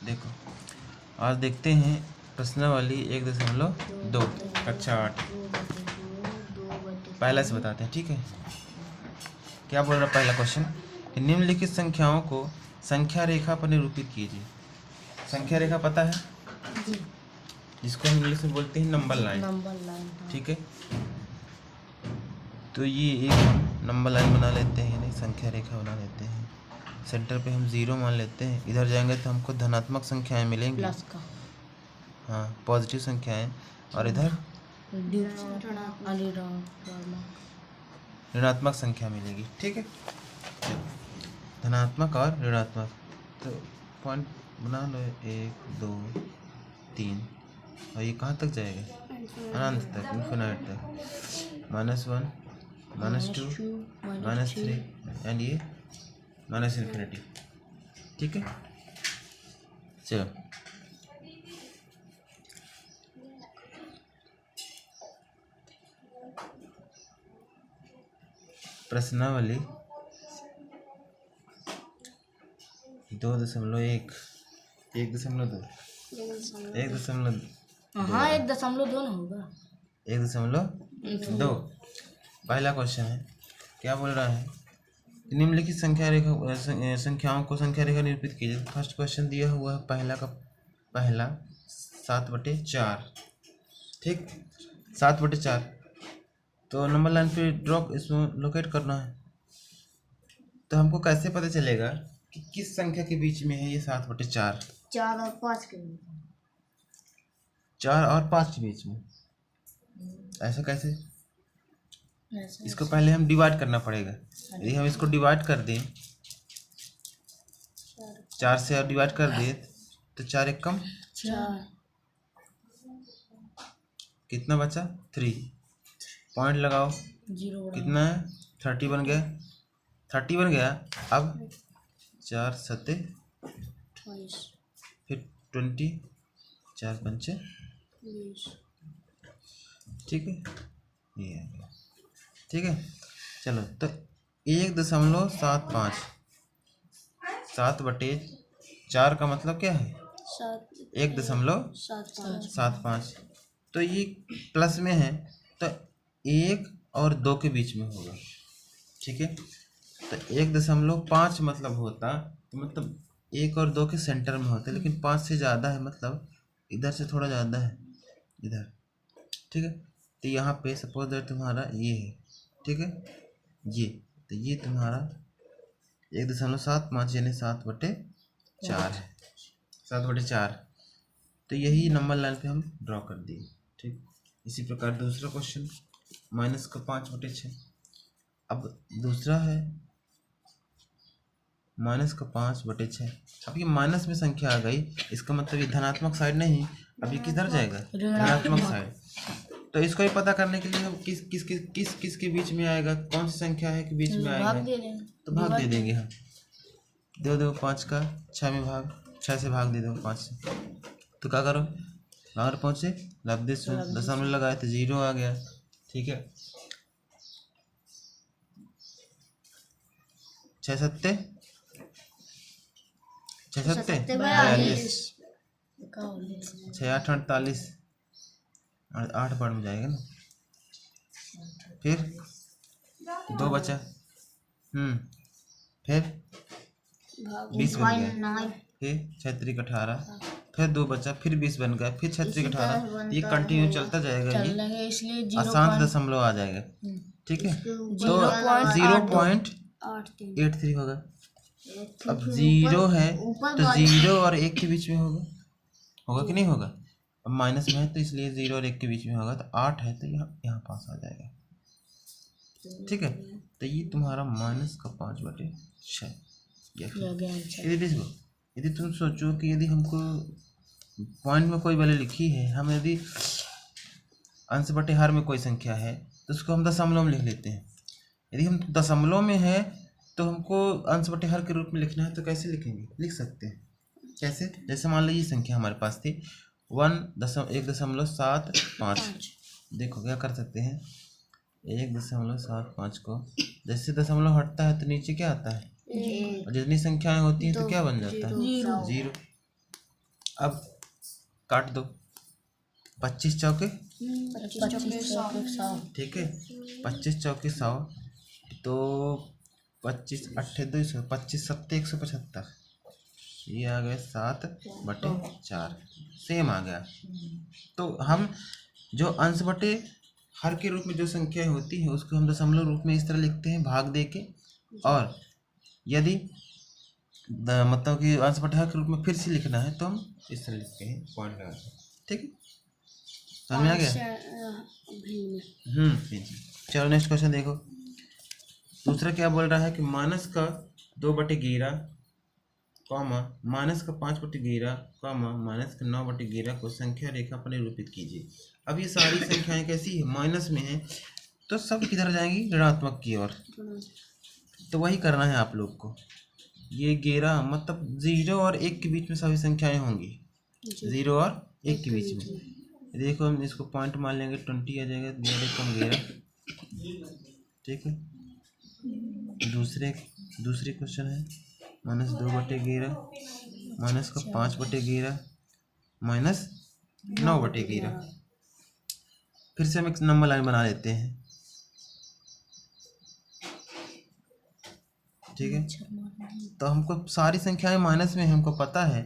देखो आज देखते हैं प्रश्नावली 1.2 कक्षा 8। पहला से बताते हैं, ठीक है। क्या बोल रहा पहला क्वेश्चन, निम्नलिखित संख्याओं को संख्या रेखा पर निरूपित कीजिए। संख्या रेखा पता है जी, जिसको हम इंग्लिश में बोलते हैं नंबर लाइन, ठीक है। तो ये एक हम नंबर लाइन बना लेते हैं, नहीं संख्या रेखा बना लेते हैं। सेंटर पे हम 0 मान लेते हैं। इधर जाएंगे तो हमको धनात्मक संख्याएं मिलेंगी, प्लस का, हाँ पॉजिटिव संख्याएं, और इधर ऋणात्मक संख्या मिलेगी, ठीक है। धनात्मक और ऋणात्मक, तो पॉइंट बना लो 1 2 3, और ये कहाँ तक जाएगा, अनंत तक, इन्फिनाइट तक। -1 -2 -3 एंड ये -इन्फिनिटी, ठीक है। चलो प्रश्नावली 2.1 1.2 हाँ 1.2 ना होगा 1.2। पहला क्वेश्चन है, क्या बोल रहा है, निम्नलिखित संख्याओं को संख्या रेखा निरूपित कीजिए। फर्स्ट क्वेश्चन दिया हुआ है पहला 7/4, ठीक, 7/4। तो नंबर लाइन पे ड्रॉ इसमें लोकेट करना है। तो हमको कैसे पता चलेगा कि किस संख्या के बीच में है ये 7/4? 4 और 5 के बीच, 4 और 5 के बीच में। ऐसा कैसे? इसको पहले हम डिवाइड करना पड़ेगा। यदि हम इसको डिवाइड कर दें, 4 से और डिवाइड कर दें तो 4 एक कम 4, कितना बचा 3। पॉइंट लगाओ, 0 कितना है 30 बन गया, 30 बन गया। अब 4 7 28, फिर 20, 4 5 20, ठीक है, ये आ गया, ठीक है। चलो तो 1.75 7/4 का मतलब क्या है 1.75। तो ये प्लस में है तो 1 और 2 के बीच में होगा, ठीक है। तो 1.5 मतलब होता, तो मतलब 1 और 2 के सेंटर में होता है, लेकिन 5 से ज़्यादा है, मतलब इधर से थोड़ा ज़्यादा है इधर, ठीक है। तो यहाँ पे सपोज दैट तुम्हारा ये है, ठीक है, ये तो ये तुम्हारा 1.75 यानी 7/4 है, 7/4। तो यही नंबर लाइन पे हम ड्रॉ कर दिए, ठीक। इसी प्रकार दूसरा क्वेश्चन -5/6। अब दूसरा है -5/6। अब ये माइनस में संख्या आ गई, इसका मतलब ये धनात्मक साइड नहीं, अब ये किधर जाएगा, ऋणात्मक साइड। तो इसको ही पता करने के लिए हम किस के बीच में आएगा, कौन सी संख्या है के बीच में आएगा, तो भाग दे देंगे हम। दो 5 का 6 में भाग, 6 से भाग दे दो 5 से। तो क्या करो, बाहर पहुँचे लब्धेश दशमलव लगाए तो 0 आ गया, ठीक है। 6 7 42, 6 8 48, 8 बार में जाएगा ना। फिर 2 बचा, फिर 20 बन गया, फिर 6 3 18, फिर 2 बचा, फिर 20 बन गया, फिर 6 3 18। ये कंटिन्यू चलता जाएगा, ये इसलिए अशांत दशमलव आ जाएगा, ठीक है। तो 0.83 होगा। अब 0 है तो 0 और 1 के बीच में होगा कि नहीं होगा। अब माइनस में है तो इसलिए 0 और 1 के बीच में होगा, तो 8 है तो यहाँ पास आ जाएगा, ठीक है। तो ये तुम्हारा -5/6। यदि तुम सोचो कि यदि हमको पॉइंट में कोई वैल्यू लिखी है, हम यदि अंश बटे हर में कोई संख्या है तो उसको हम दशमलव में लिख लेते हैं। यदि हम दशमलव में है तो हमको अंश बटे हर के रूप में लिखना है, तो कैसे लिखेंगे, लिख सकते हैं कैसे, जैसे मान लो ये संख्या हमारे पास थी 1.75। देखो क्या कर सकते हैं, 1.75 को जैसे दशमलव हटता है तो नीचे क्या आता है, और जितनी संख्याएं होती हैं तो क्या बन जाता है 0। अब काट दो, 25 चौके, 25 चौके 100। ठीक है, 25 चौके 100, तो 25 अट्ठे 200, 25 सत्ते 175, ये आ गए 7/4, सेम आ गया। तो हम जो अंश बटे हर के रूप में जो संख्या होती है उसको हम दशमलव रूप में इस तरह लिखते हैं भाग दे के, और यदि मतलब कि अंश बटे हर के रूप में फिर से लिखना है तो हम इस तरह लिखते हैं पॉइंट लगा के, ठीक है, समझ में आ गया? जी। चलो नेक्स्ट क्वेश्चन देखो। दूसरा क्या बोल रहा है कि माइनस का 2/11 कॉमा माइनस का 5/11 कॉमा माइनस का 9/11 को संख्या रेखा पर निरूपित कीजिए। अब ये सारी संख्याएं कैसी है, माइनस में है, तो सब किधर जाएंगी, ऋणात्मक की ओर। तो वही करना है आप लोग को। ये 11 मतलब 0 और 1 के बीच में सभी संख्याएं होंगी, 0 और 1 के बीच में। देखो हम इसको पॉइंट मान लेंगे, 20 आ जाएगा, 11, ठीक है। दूसरी क्वेश्चन है माइनस 2/11 माइनस का 5/11 माइनस 9/11। फिर से हम एक नंबर लाइन बना लेते हैं, ठीक है। तो हमको सारी संख्याएं माइनस में हमको पता है,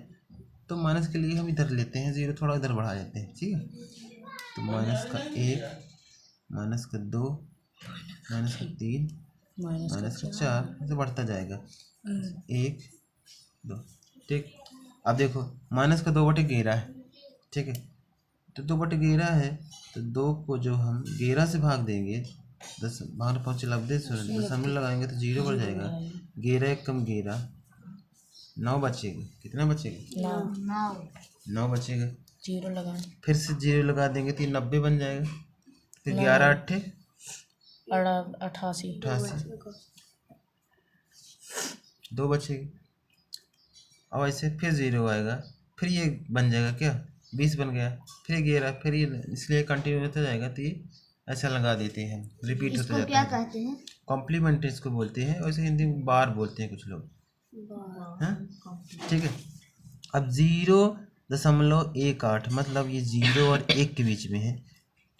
तो माइनस के लिए हम इधर लेते हैं 0, थोड़ा इधर बढ़ा लेते हैं, ठीक है। तो माइनस का 1 माइनस का 2 माइनस का 3 माइनस का 4 ऐसे बढ़ता जाएगा, 1 2, ठीक। अब देखो माइनस का 2/11 है, ठीक है। तो 2/11 है, तो 2 को जो हम 11 से भाग देंगे, 10 भाग 5 90 दशमलव लगाएंगे तो 0 बढ़ जाएगा, 11 1 कम 11, 9 बचेगा। कितना बचेगा, 9 बचेगा। 0 लगाएं, फिर से 0 लगा देंगे तो ये 90 बन जाएगा। फिर 11 8 88, 2 बचेगी। अब ऐसे फिर 0 आएगा, फिर ये बन जाएगा क्या, 20 बन गया, फिर 11, फिर ये, इसलिए कंटिन्यू होता जाएगा। तो ये ऐसा लगा देते हैं, रिपीट होता जाता है। क्या कहते हैं, कॉम्प्लीमेंट इसको बोलते हैं, वैसे हिंदी में बार बोलते हैं कुछ लोग, हाँ, ठीक है। अब 0.18 मतलब ये 0 और 1 के बीच में है,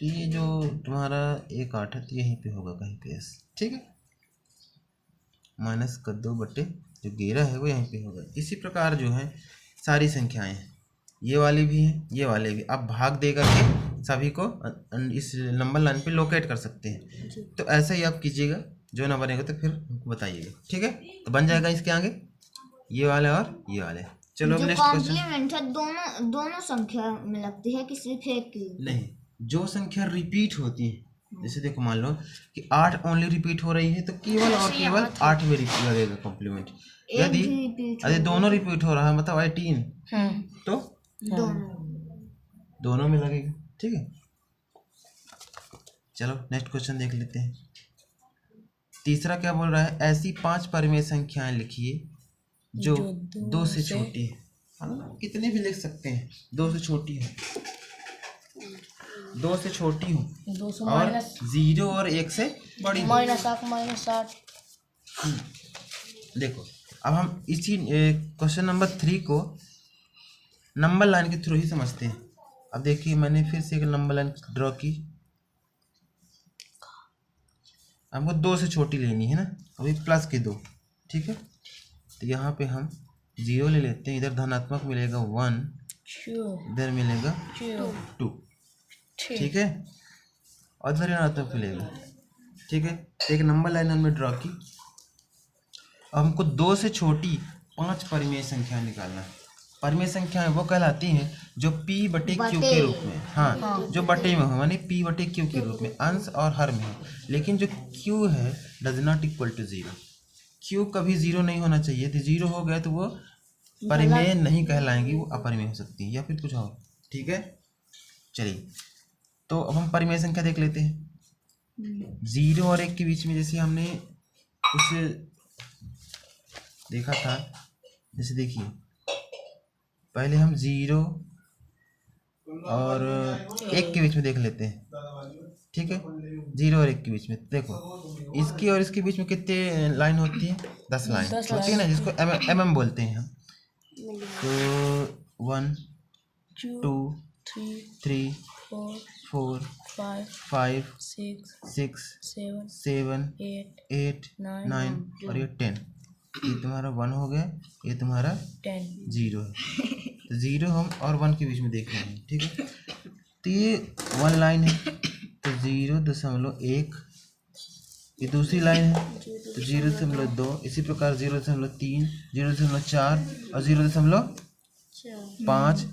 तो ये जो तुम्हारा 18 है तो यहीं पे होगा कहीं पे ऐसे, ठीक है। माइनस का 2/11 है वो यहीं पे होगा। इसी प्रकार जो है सारी संख्याएं हैं, ये वाली भी हैं, ये वाले भी। आप भाग दे करके सभी को इस नंबर लाइन पे लोकेट कर सकते हैं। तो ऐसा ही आप कीजिएगा, जो ना बनेगा तो फिर हमको बताइएगा, ठीक है। तो बन जाएगा इसके आगे ये वाले और ये वाले। चलो अब नेक्स्ट क्वेश्चन। कॉम्प्लीमेंट है, दोनों संख्या में लगती है कि सिर्फ एक की? नहीं, जो संख्या रिपीट होती है, जैसे देखो मान लो कि 8 ओनली रिपीट हो रही है, तो केवल और केवल 8 में रिपीट लगेगा कॉम्प्लीमेंट। यदि दोनों रिपीट हो रहा है मतलब 18, तो दोनों में लगेगा, ठीक है। चलो नेक्स्ट क्वेश्चन देख लेते हैं। तीसरा क्या बोल रहा है, ऐसी 5 परिमेय संख्याएं लिखिए जो 2 से छोटी है। कितने भी लिख सकते हैं, 2 से छोटी है, 2 से छोटी हूँ और 0 और 1 से बड़ी हूँ। -8 देखो अब हम इसी क्वेश्चन नंबर 3 को नंबर लाइन के थ्रू ही समझते हैं। अब देखिए मैंने फिर से एक नंबर लाइन ड्रॉ की, हमको 2 से छोटी लेनी है ना, अभी प्लस के 2, ठीक है। तो यहाँ पे हम 0 ले लेते हैं, इधर धनात्मक मिलेगा 1, इधर मिलेगा 2, ठीक है, और इधर ऋणात्मक मिलेगा, ठीक है। तो एक नंबर लाइन हमने ड्रॉ की। अब हमको 2 से छोटी 5 परिमेय संख्या निकालना है। परिमेय संख्याएं वो कहलाती हैं जो P/Q के रूप में, हाँ, जो बटे में हो, मानी P/Q के रूप में अंश और हर में हो। लेकिन जो Q है does not equal to 0। Q कभी 0 नहीं होना चाहिए, तो 0 हो गया तो वो परिमेय नहीं कहलाएंगी, वो अपरिमेय हो सकती है या फिर कुछ और, ठीक है। चलिए तो अब हम परिमेय संख्या देख लेते हैं। 0 और 1 के बीच में जैसे हमने उसे देखा था, जैसे देखिए पहले हम 0 और 1 के बीच में देख लेते हैं, ठीक है। 0 और 1 के बीच में देखो, इसकी और इसके बीच में कितने लाइन होती है, 10 लाइन होती है ना, जिसको mm बोलते हैं हम। तो 1 2 3 3 4 4 5 5 6 6 7 7 8 8 9 9 और ये 10। ये तुम्हारा 1 हो गया, ये तुम्हारा 10 0 है। तो 0 हम और 1 के बीच में देख रहे हैं, ठीक है। तो ये 1 लाइन है, तो 0.1। ये दूसरी लाइन है, तो 0.2। इसी प्रकार 0.3, 0.4 और 0.5,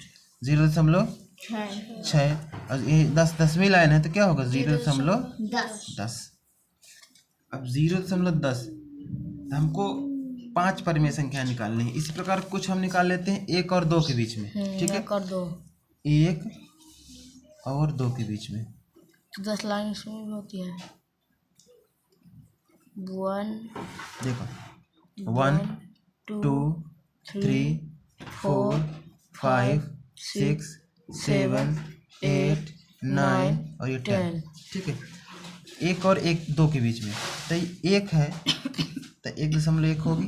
0.6 और ये 10वीं लाइन है, तो क्या होगा 0.10। अब 0.10 हमको 5 परिमेय संख्या निकालनी है। इसी प्रकार कुछ हम निकाल लेते हैं 1 और 2 के बीच में, ठीक है। 1 और 2 1 और 2 के बीच में तो 10 लाइन इसमें भी होती है। 1 देखो 1 2 3 4 5 6 7 8 9 और ये 10, ठीक है। 1 और 2 के बीच में, तो ये 1 है तो 1.1 होगी,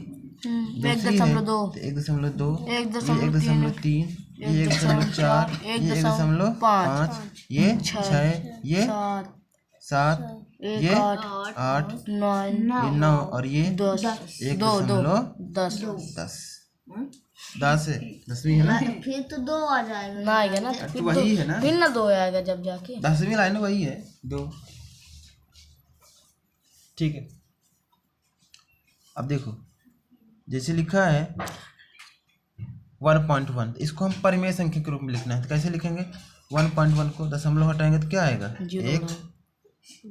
दूसरी है तो 1.2, 1.3, ये 1.4, ये 1.5, ये 6, ये 7, ये 8, 9 और ये 1.10। 10 है, 10वीं है ना, फिर तो 2 आ जाएगा ना आएगा ना, तो वही है ना, फिर ना 2 आएगा जब जाके। 10वीं लाइन वही है 2, ठीक है। अब देखो जैसे लिखा है 1.1, इसको हम परिमेय संख्या के रूप में लिखना है, तो कैसे लिखेंगे? 1.1 को दशमलव हटाएंगे तो क्या आएगा 1।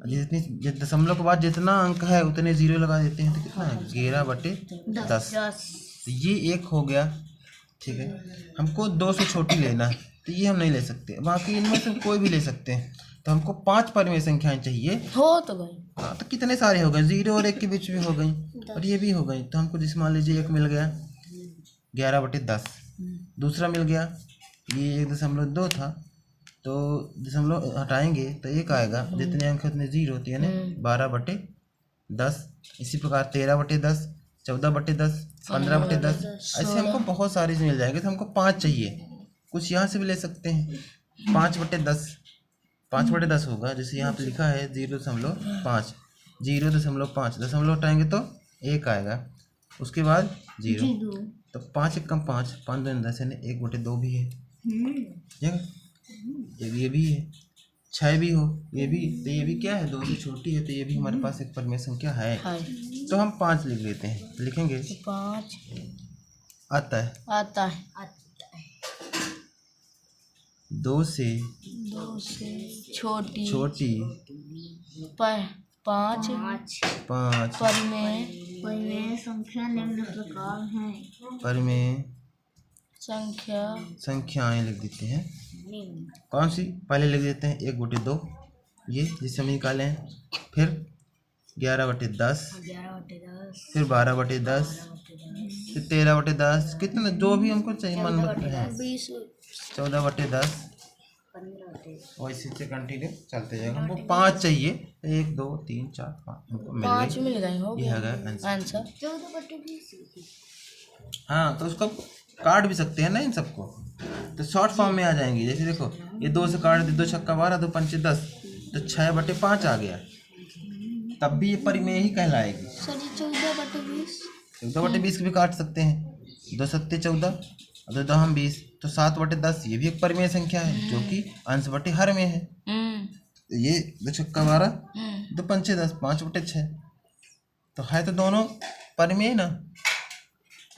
जितनी दशमलव के बाद जितना अंक है उतने 0 लगा देते हैं, तो कितना है 11/10। तो ये 1 हो गया, ठीक है। हमको 2 से छोटी लेना है, तो ये हम नहीं ले सकते, बाकी इनमें से कोई भी ले सकते हैं। तो हमको 5 परिमेय संख्याएं चाहिए, हो तो गई। हाँ, तो कितने सारे हो गए, 0 और 1 के बीच में हो गई और ये भी हो गई। तो हमको जिस मान लीजिए 1 मिल गया 11/10, दूसरा मिल गया ये 1.2 था, तो दशमलव हटाएंगे तो 1 आएगा, जितने अंक उतने 0 होती है ना, 12/10। इसी प्रकार 13/10, 14/10, 15/10, ऐसे हमको बहुत सारे मिल जाएंगे। तो हमको 5 चाहिए, कुछ यहाँ से भी ले सकते हैं। 5/10, 5/10 होगा, जैसे यहाँ पे लिखा है 0.5, 0.5 दशमलव हटाएंगे तो 1 आएगा, उसके बाद 0, तो 5 1 5, 5 2 10 यानी 1/2 भी है, ठीक है। ये भी है, 6 भी हो, ये भी, तो ये भी क्या है 2 से छोटी है, तो ये भी हमारे पास एक परिमेय संख्या है। तो हम 5 लिख लेते हैं, लिखेंगे 5 आता है 2 से छोटी छोटी 5 परिमेय संख्या निम्न प्रकार हैं। परिमेय संख्याएं लिख देते हैं। कौन सी? पहले लिख देते हैं 1/2, ये जिसे हम निकाले हैं, फिर 11/10, फिर 12/10, फिर 13/10, कितना जो भी हमको चाहिए मन में है, 14/10, वैसे से कंटिन्यू चलते जाएगा। हमको 5 चाहिए, 1 2 3 4 5 हमको मिल गए, ये है आंसर। 14/20। हाँ, तो उसको काट भी सकते हैं ना इन सबको, तो शॉर्ट फॉर्म में आ जाएंगे। जैसे देखो ये 2 से काट दे, 2 छक्का 12, 2 पंचे 10, तो 6/5 आ गया, तब भी ये परिमेय ही कहलाएगी। 14/20 भी काट सकते हैं, 2 सत्ते 14 और 2 हम 20, तो 7/10 ये भी एक परिमेय संख्या है, जो कि अंश बटे हर में है। तो ये 2 छक्का 12, 2 पंचे 10, 5/6, तो है तो दोनों परिमेय ना।